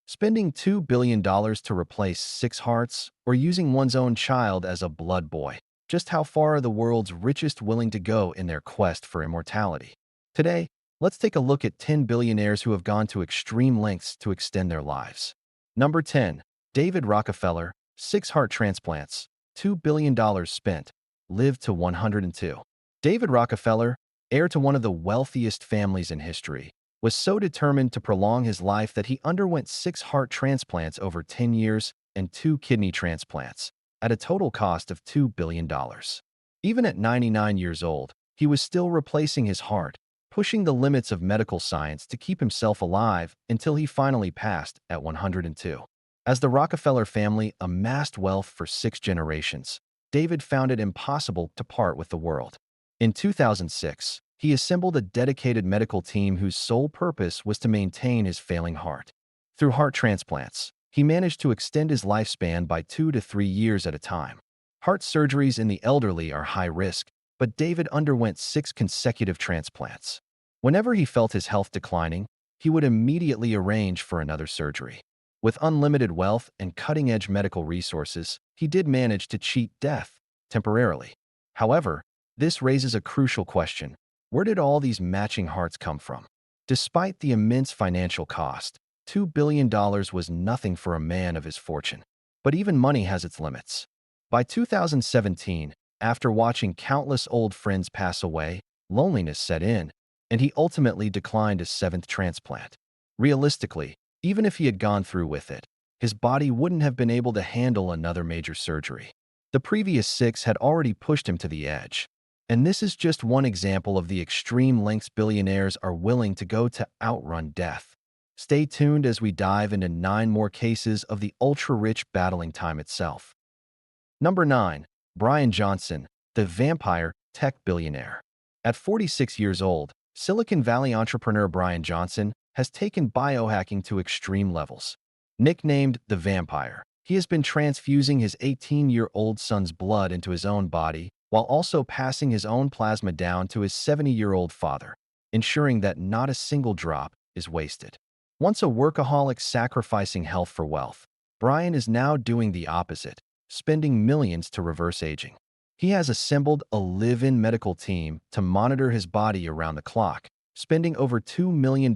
Spending $2 billion to replace 6 hearts, or using one's own child as a blood boy. Just how far are the world's richest willing to go in their quest for immortality? Today, let's take a look at 10 billionaires who have gone to extreme lengths to extend their lives. Number 10. David Rockefeller, 6 heart transplants, $2 billion spent, lived to 102. David Rockefeller, heir to one of the wealthiest families in history, was so determined to prolong his life that he underwent 6 heart transplants over 10 years and 2 kidney transplants, at a total cost of $2 billion. Even at 99 years old, he was still replacing his heart, pushing the limits of medical science to keep himself alive until he finally passed at 102. As the Rockefeller family amassed wealth for 6 generations, David found it impossible to part with the world. In 2006, he assembled a dedicated medical team whose sole purpose was to maintain his failing heart. Through heart transplants, he managed to extend his lifespan by 2 to 3 years at a time. Heart surgeries in the elderly are high risk, but David underwent 6 consecutive transplants. Whenever he felt his health declining, he would immediately arrange for another surgery. With unlimited wealth and cutting-edge medical resources, he did manage to cheat death temporarily. However, this raises a crucial question. Where did all these matching hearts come from? Despite the immense financial cost, $2 billion was nothing for a man of his fortune. But even money has its limits. By 2017, after watching countless old friends pass away, loneliness set in, and he ultimately declined his 7th transplant. Realistically, even if he had gone through with it, his body wouldn't have been able to handle another major surgery. The previous 6 had already pushed him to the edge. And this is just one example of the extreme lengths billionaires are willing to go to outrun death. Stay tuned as we dive into 9 more cases of the ultra-rich battling time itself. Number 9. Bryan Johnson, the vampire tech billionaire. At 46 years old, Silicon Valley entrepreneur Bryan Johnson has taken biohacking to extreme levels. Nicknamed the vampire, he has been transfusing his 18-year-old son's blood into his own body, while also passing his own plasma down to his 70-year-old father, ensuring that not a single drop is wasted. Once a workaholic sacrificing health for wealth, Bryan is now doing the opposite, spending millions to reverse aging. He has assembled a live-in medical team to monitor his body around the clock, spending over $2 million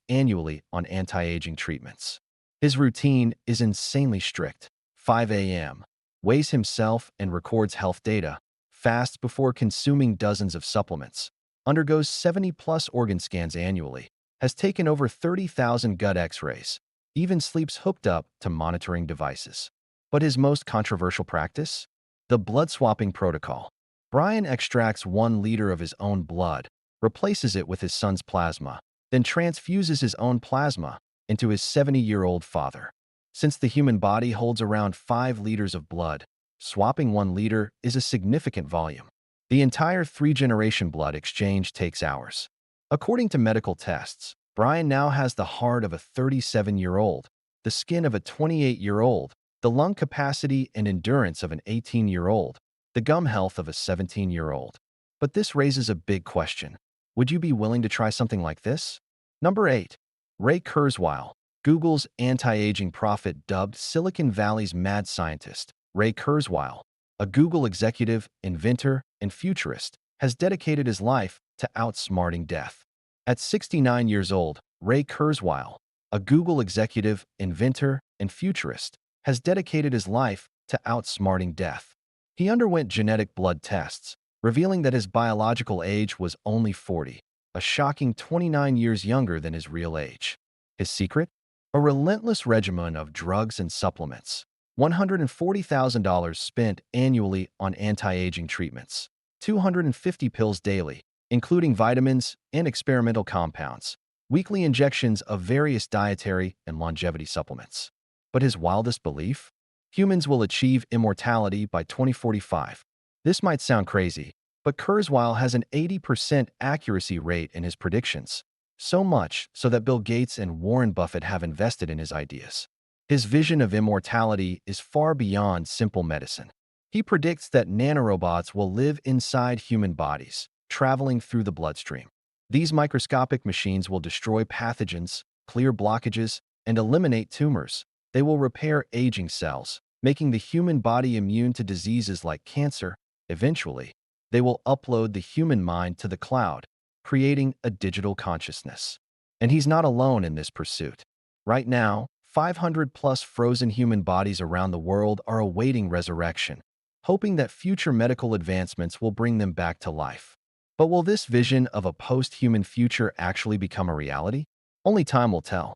annually on anti-aging treatments. His routine is insanely strict. 5 a.m., weighs himself and records health data, fasts before consuming dozens of supplements, undergoes 70-plus organ scans annually, has taken over 30,000 gut x-rays, even sleeps hooked up to monitoring devices. But his most controversial practice? The blood-swapping protocol. Bryan extracts 1 liter of his own blood, replaces it with his son's plasma, then transfuses his own plasma into his 70-year-old father. Since the human body holds around 5 liters of blood, swapping 1 liter is a significant volume. The entire 3-generation blood exchange takes hours. According to medical tests, Bryan now has the heart of a 37-year-old, the skin of a 28-year-old, the lung capacity and endurance of an 18-year-old, the gum health of a 17-year-old. But this raises a big question. Would you be willing to try something like this? Number 8. Ray Kurzweil, Google's anti-aging prophet dubbed Silicon Valley's mad scientist. Ray Kurzweil, a Google executive, inventor, and futurist, has dedicated his life to outsmarting death. At 69 years old, Ray Kurzweil, a Google executive, inventor, and futurist, has dedicated his life to outsmarting death. He underwent genetic blood tests, revealing that his biological age was only 40, a shocking 29 years younger than his real age. His secret? A relentless regimen of drugs and supplements. $140,000 spent annually on anti-aging treatments, 250 pills daily, including vitamins and experimental compounds, weekly injections of various dietary and longevity supplements. But his wildest belief? Humans will achieve immortality by 2045. This might sound crazy, but Kurzweil has an 80% accuracy rate in his predictions, so much so that Bill Gates and Warren Buffett have invested in his ideas. His vision of immortality is far beyond simple medicine. He predicts that nanorobots will live inside human bodies, traveling through the bloodstream. These microscopic machines will destroy pathogens, clear blockages, and eliminate tumors. They will repair aging cells, making the human body immune to diseases like cancer. Eventually, they will upload the human mind to the cloud, creating a digital consciousness. And he's not alone in this pursuit. Right now, 500 plus frozen human bodies around the world are awaiting resurrection, hoping that future medical advancements will bring them back to life. But will this vision of a post-human future actually become a reality? Only time will tell.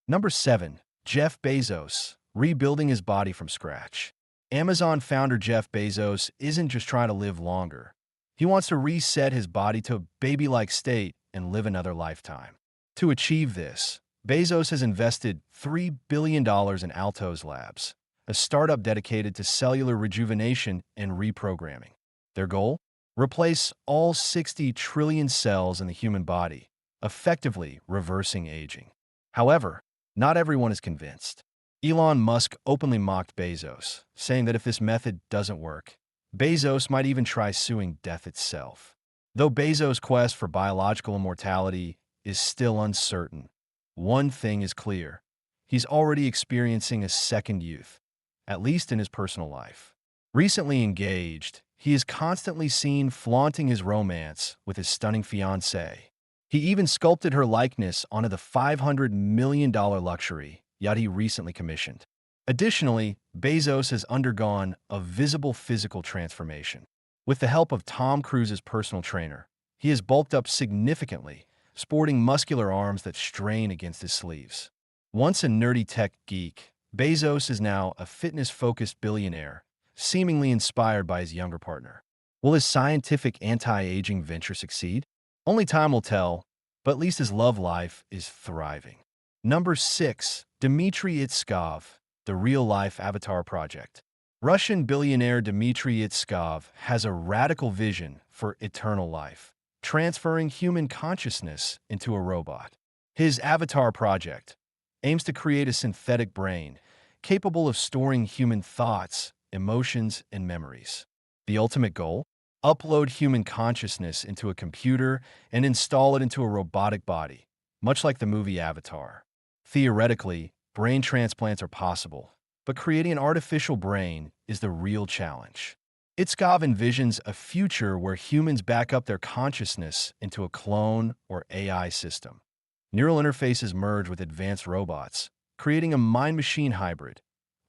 Number 7. Jeff Bezos, rebuilding his body from scratch. Amazon founder Jeff Bezos isn't just trying to live longer. He wants to reset his body to a baby-like state and live another lifetime. To achieve this, Bezos has invested $3 billion in Altos Labs, a startup dedicated to cellular rejuvenation and reprogramming. Their goal? Replace all 60 trillion cells in the human body, effectively reversing aging. However, not everyone is convinced. Elon Musk openly mocked Bezos, saying that if this method doesn't work, Bezos might even try suing death itself. Though Bezos' quest for biological immortality is still uncertain, one thing is clear. He's already experiencing a second youth, at least in his personal life. Recently engaged, he is constantly seen flaunting his romance with his stunning fiancée. He even sculpted her likeness onto the $500 million luxury yacht he recently commissioned. Additionally, Bezos has undergone a visible physical transformation. With the help of Tom Cruise's personal trainer, he has bulked up significantly, sporting muscular arms that strain against his sleeves. Once a nerdy tech geek, Bezos is now a fitness-focused billionaire, seemingly inspired by his younger partner. Will his scientific anti-aging venture succeed? Only time will tell, but at least his love life is thriving. Number 6. Dmitry Itskov, the real-life avatar project. Russian billionaire Dmitry Itskov has a radical vision for eternal life, transferring human consciousness into a robot. His avatar project aims to create a synthetic brain capable of storing human thoughts, emotions, and memories. The ultimate goal? Upload human consciousness into a computer and install it into a robotic body, much like the movie Avatar. Theoretically, brain transplants are possible, but creating an artificial brain is the real challenge. Itskov envisions a future where humans back up their consciousness into a clone or AI system. Neural interfaces merge with advanced robots, creating a mind-machine hybrid.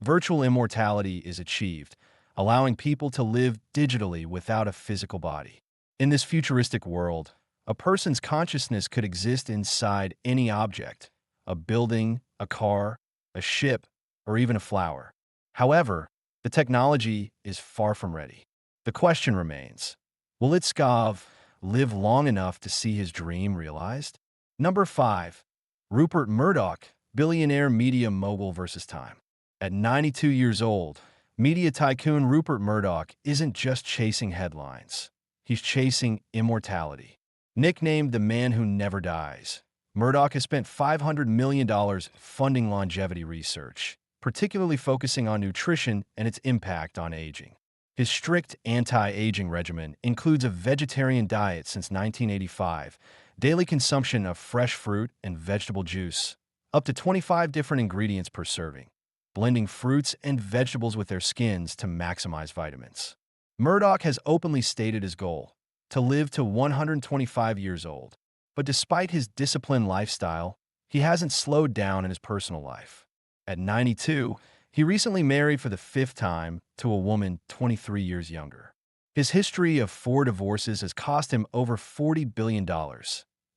Virtual immortality is achieved, allowing people to live digitally without a physical body. In this futuristic world, a person's consciousness could exist inside any object, a building, a car, a ship, or even a flower. However, the technology is far from ready. The question remains, will Itskov live long enough to see his dream realized? Number 5. Rupert Murdoch, billionaire media mogul versus time. At 92 years old, media tycoon Rupert Murdoch isn't just chasing headlines. He's chasing immortality. Nicknamed the man who never dies, Murdoch has spent $500 million funding longevity research, particularly focusing on nutrition and its impact on aging. His strict anti-aging regimen includes a vegetarian diet since 1985, daily consumption of fresh fruit and vegetable juice, up to 25 different ingredients per serving, blending fruits and vegetables with their skins to maximize vitamins. Murdoch has openly stated his goal, to live to 125 years old. But despite his disciplined lifestyle, he hasn't slowed down in his personal life. At 92, he recently married for the 5th time to a woman 23 years younger. His history of 4 divorces has cost him over $40 billion,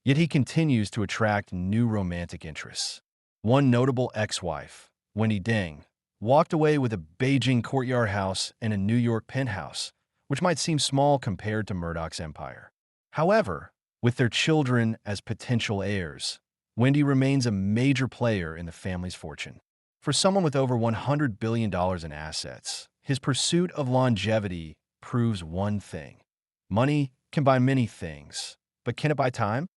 yet he continues to attract new romantic interests. One notable ex-wife, Wendy Deng, walked away with a Beijing courtyard house and a New York penthouse, which might seem small compared to Murdoch's empire. However, with their children as potential heirs, Wendy remains a major player in the family's fortune. For someone with over $100 billion in assets, his pursuit of longevity proves one thing. Money can buy many things, but can it buy time?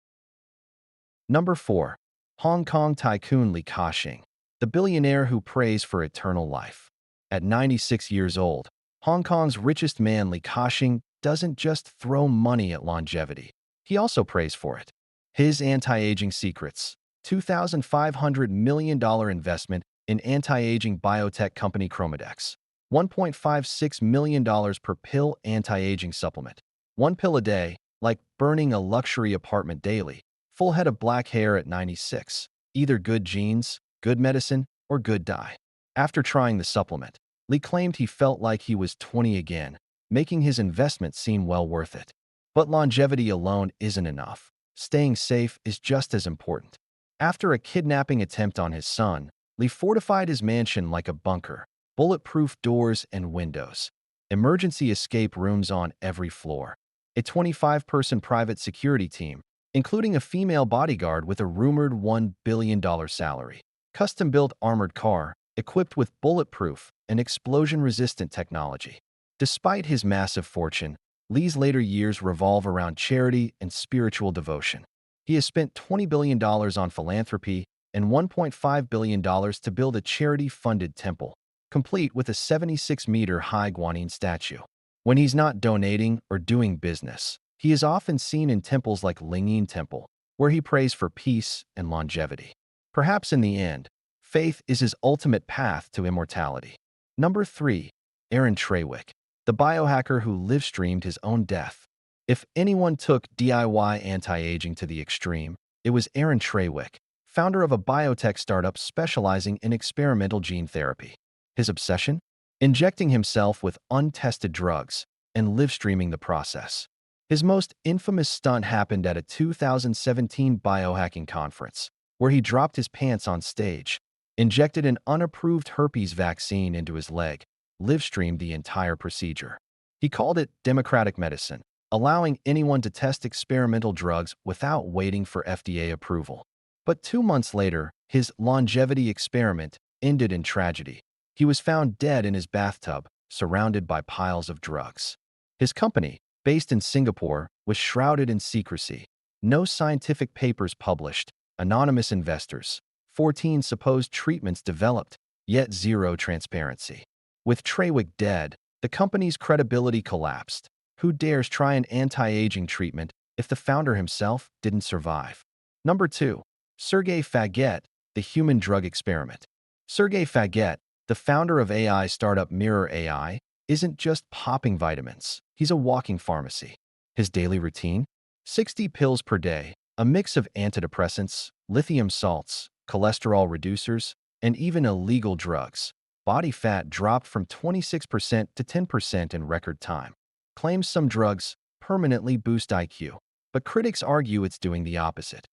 Number 4. Hong Kong tycoon Li Ka-shing, the billionaire who prays for eternal life. At 96 years old, Hong Kong's richest man Li Ka-shing doesn't just throw money at longevity. He also prays for it. His anti-aging secrets: $2,500 million investment in anti-aging biotech company Chromadex. $1.56 million per pill anti-aging supplement. One pill a day, like burning a luxury apartment daily. Full head of black hair at 96. Either good genes, good medicine, or good die. After trying the supplement, Lee claimed he felt like he was 20 again, making his investment seem well worth it. But longevity alone isn't enough. Staying safe is just as important. After a kidnapping attempt on his son, Lee fortified his mansion like a bunker. Bulletproof doors and windows. Emergency escape rooms on every floor. A 25-person private security team, including a female bodyguard with a rumored $1 billion salary. Custom-built armored car, equipped with bulletproof and explosion-resistant technology. Despite his massive fortune, Lee's later years revolve around charity and spiritual devotion. He has spent $20 billion on philanthropy and $1.5 billion to build a charity-funded temple, complete with a 76-meter-high Guanyin statue. When he's not donating or doing business, he is often seen in temples like Lingyin Temple, where he prays for peace and longevity. Perhaps in the end, faith is his ultimate path to immortality. Number 3. Aaron Trawick, the biohacker who live-streamed his own death. If anyone took DIY anti-aging to the extreme, it was Aaron Trawick, founder of a biotech startup specializing in experimental gene therapy. His obsession? Injecting himself with untested drugs and live-streaming the process. His most infamous stunt happened at a 2017 biohacking conference, where he dropped his pants on stage, injected an unapproved herpes vaccine into his leg, live-streamed the entire procedure. He called it democratic medicine, allowing anyone to test experimental drugs without waiting for FDA approval. But 2 months later, his longevity experiment ended in tragedy. He was found dead in his bathtub, surrounded by piles of drugs. His company, based in Singapore, was shrouded in secrecy. No scientific papers published, anonymous investors, 14 supposed treatments developed, yet zero transparency. With Trawick dead, the company's credibility collapsed. Who dares try an anti-aging treatment if the founder himself didn't survive? Number 2. Sergey Faget, the human drug experiment. Sergey Faget, the founder of AI startup Mirror AI, isn't just popping vitamins. He's a walking pharmacy. His daily routine? 60 pills per day, a mix of antidepressants, lithium salts, cholesterol reducers, and even illegal drugs. Body fat dropped from 26% to 10% in record time. Claims some drugs permanently boost IQ, but critics argue it's doing the opposite.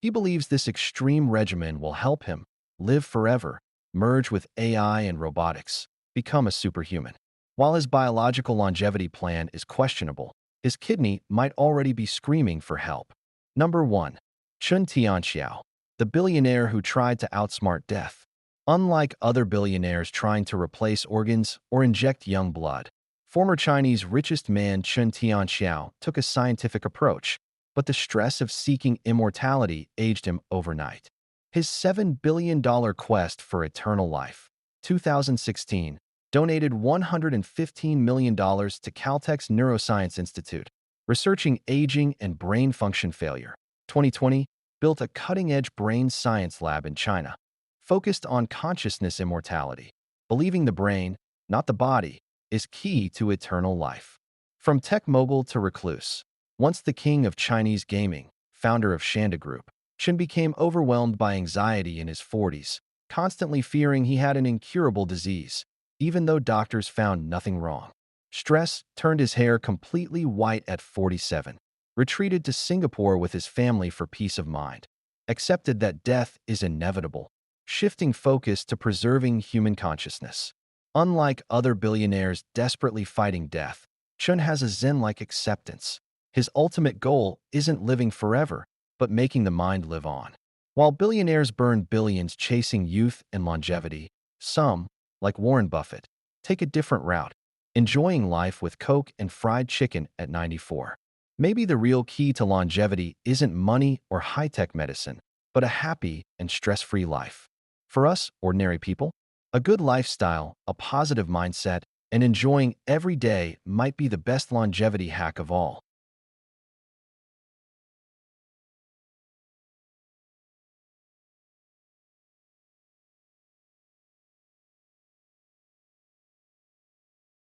He believes this extreme regimen will help him live forever, merge with AI and robotics, become a superhuman. While his biological longevity plan is questionable, his kidney might already be screaming for help. Number 1. Chun Tianxiao, the billionaire who tried to outsmart death. Unlike other billionaires trying to replace organs or inject young blood, former Chinese richest man Chun Tianxiao took a scientific approach, but the stress of seeking immortality aged him overnight. His $7 billion quest for eternal life, 2016, donated $115 million to Caltech's Neuroscience Institute, researching aging and brain function failure. 2020, built a cutting-edge brain science lab in China, focused on consciousness immortality. Believing the brain, not the body, is key to eternal life. From tech mogul to recluse, once the king of Chinese gaming, founder of Shanda Group, Chun became overwhelmed by anxiety in his 40s, constantly fearing he had an incurable disease, even though doctors found nothing wrong. Stress turned his hair completely white at 47, retreated to Singapore with his family for peace of mind, accepted that death is inevitable, shifting focus to preserving human consciousness. Unlike other billionaires desperately fighting death, Chun has a Zen-like acceptance. His ultimate goal isn't living forever, but making the mind live on. While billionaires burn billions chasing youth and longevity, some, like Warren Buffett, take a different route, enjoying life with Coke and fried chicken at 94. Maybe the real key to longevity isn't money or high-tech medicine, but a happy and stress-free life. For us, ordinary people, a good lifestyle, a positive mindset, and enjoying every day might be the best longevity hack of all.